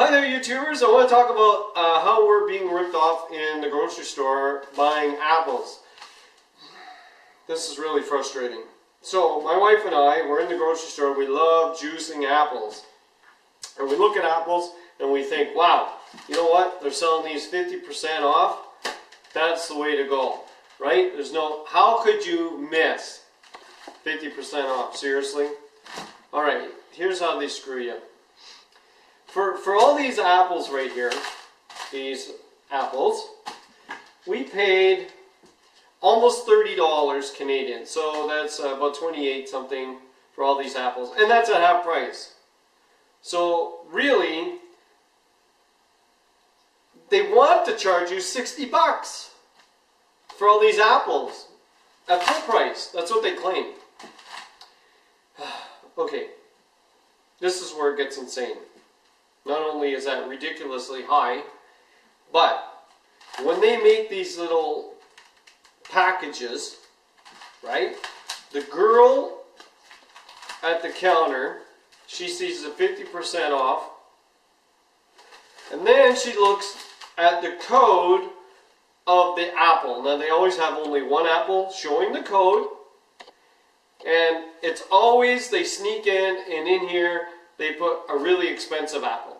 Hi there, YouTubers. I want to talk about how we're being ripped off in the grocery store buying apples. This is really frustrating. So my wife and I, we're in the grocery store. We love juicing apples. And we look at apples and we think, wow, you know what? They're selling these 50% off. That's the way to go, right? There's no, how could you miss 50% off? Seriously? All right, here's how they screw you. For all these apples right here, these apples, we paid almost $30 Canadian. So that's about 28 something for all these apples. And that's at half price. So really, they want to charge you 60 bucks for all these apples at full price. That's what they claim. Okay, this is where it gets insane. Not only is that ridiculously high, but when they make these little packages, right? The girl at the counter, she sees the 50% off, and then she looks at the code of the apple. Now they always have only one apple showing the code, and it's always, they sneak in, and in here they put a really expensive apple.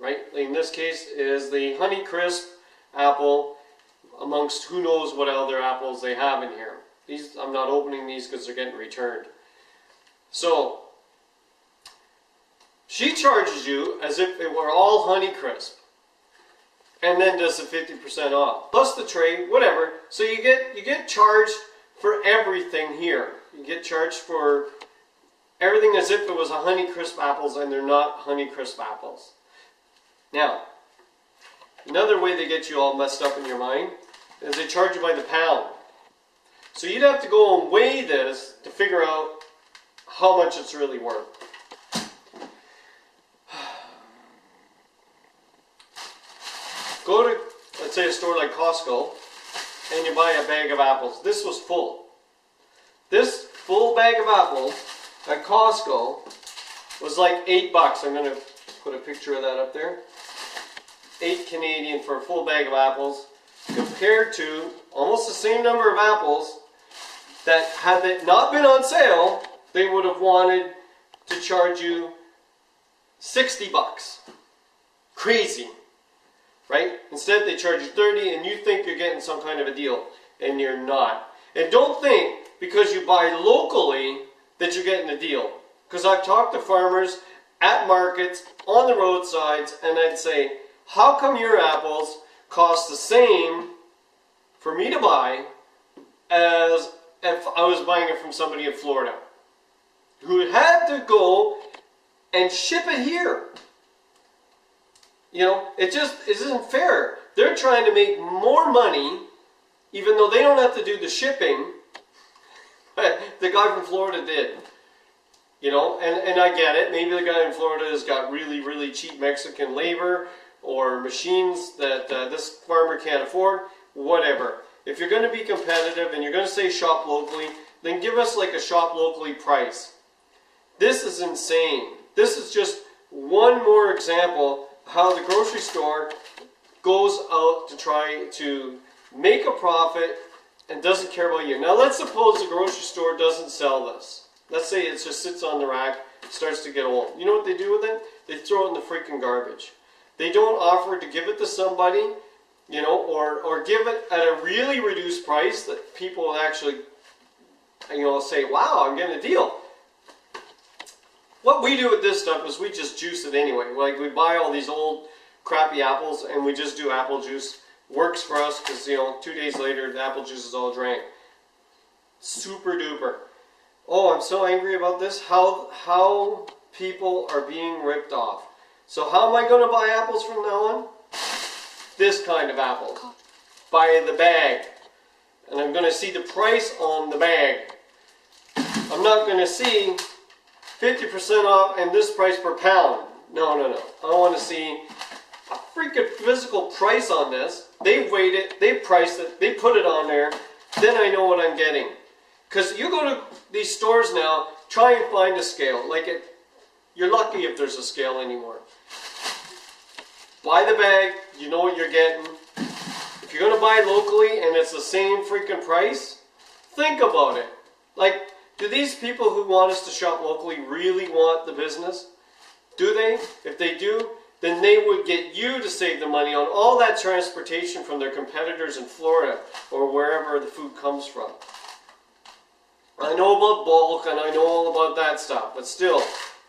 Right? In this case is the Honey Crisp apple amongst who knows what other apples they have in here. These, I'm not opening these because they're getting returned. So she charges you as if it were all Honey Crisp and then does the 50% off plus the tray, whatever. So you get charged for everything here. You get charged for everything as if it was a Honey Crisp apples, and they're not Honey Crisp apples. Now, another way they get you all messed up in your mind is they charge you by the pound. So you'd have to go and weigh this to figure out how much it's really worth. Go to, let's say, a store like Costco, and you buy a bag of apples. This was full. This full bag of apples at Costco was like $8. I'm going to put a picture of that up there. 8 Canadian for a full bag of apples, compared to almost the same number of apples that, had it not been on sale, they would have wanted to charge you 60 bucks. Crazy, right? Instead they charge you 30, and you think you're getting some kind of a deal, and you're not. And don't think because you buy locally that you're getting a deal, because I've talked to farmers at markets, on the roadsides, and I'd say, how come your apples cost the same for me to buy as if I was buying it from somebody in Florida who had to go and ship it here? You know, it just isn't fair. They're trying to make more money even though they don't have to do the shipping. The guy from Florida did. You know, and I get it. Maybe the guy in Florida has got really, really cheap Mexican labor or machines that this farmer can't afford. Whatever. If you're going to be competitive and you're going to say shop locally, then give us like a shop locally price. This is insane. This is just one more example how the grocery store goes out to try to make a profit and doesn't care about you. Now let's suppose the grocery store doesn't sell this. Let's say it just sits on the rack, starts to get old. You know what they do with it? They throw it in the freaking garbage. They don't offer to give it to somebody, you know, or give it at a really reduced price that people will actually, you know, say, wow, I'm getting a deal. What we do with this stuff is we just juice it anyway. Like, we buy all these old crappy apples and we just do apple juice. Works for us because, you know, 2 days later the apple juice is all drank. Super duper. Oh, I'm so angry about this. How people are being ripped off. So how am I going to buy apples from now on? This kind of apple. By the bag. And I'm going to see the price on the bag. I'm not going to see 50% off and this price per pound. No, no, no. I want to see a freaking physical price on this. They've weighed it, they've priced it, they put it on there. Then I know what I'm getting. Because you go to these stores now, try and find a scale. Like, you're lucky if there's a scale anymore. buy the bag, you know what you're getting. If you're going to buy locally and it's the same freaking price, think about it. Like, do these people who want us to shop locally really want the business? Do they? If they do, then they would get you to save the money on all that transportation from their competitors in Florida or wherever the food comes from. I know about bulk and I know all about that stuff, but still,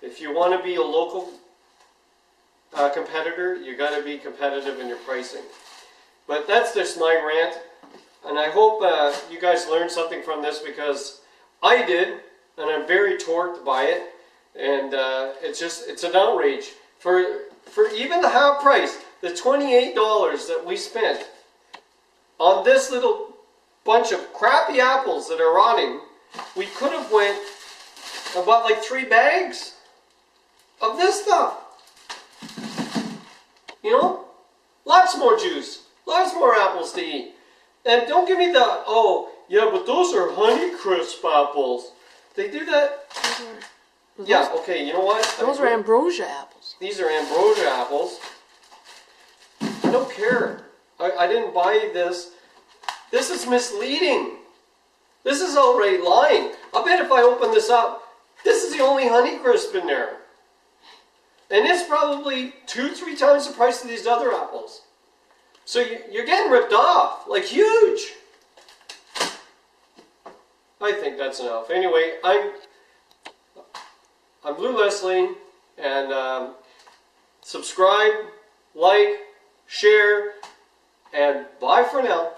if you want to be a local competitor, you got to be competitive in your pricing. But that's just my rant, and I hope you guys learned something from this, because I did, and I'm very torqued by it, and it's an outrage. For even the half price, the $28 that we spent on this little bunch of crappy apples that are rotting, we could have went and bought like 3 bags of this stuff. You know? Lots more juice. Lots more apples to eat. And don't give me the, oh, yeah, but those are Honeycrisp apples. They do that. Yeah, okay, you know what? Those are ambrosia apples. These are ambrosia apples. I don't care. I didn't buy this. This is misleading. This is outright lying. I bet if I open this up, this is the only Honeycrisp in there. And it's probably 2-3 times the price of these other apples. So you're getting ripped off, like huge. I think that's enough. Anyway, I'm Lou Leslie, and subscribe, like, share, and bye for now.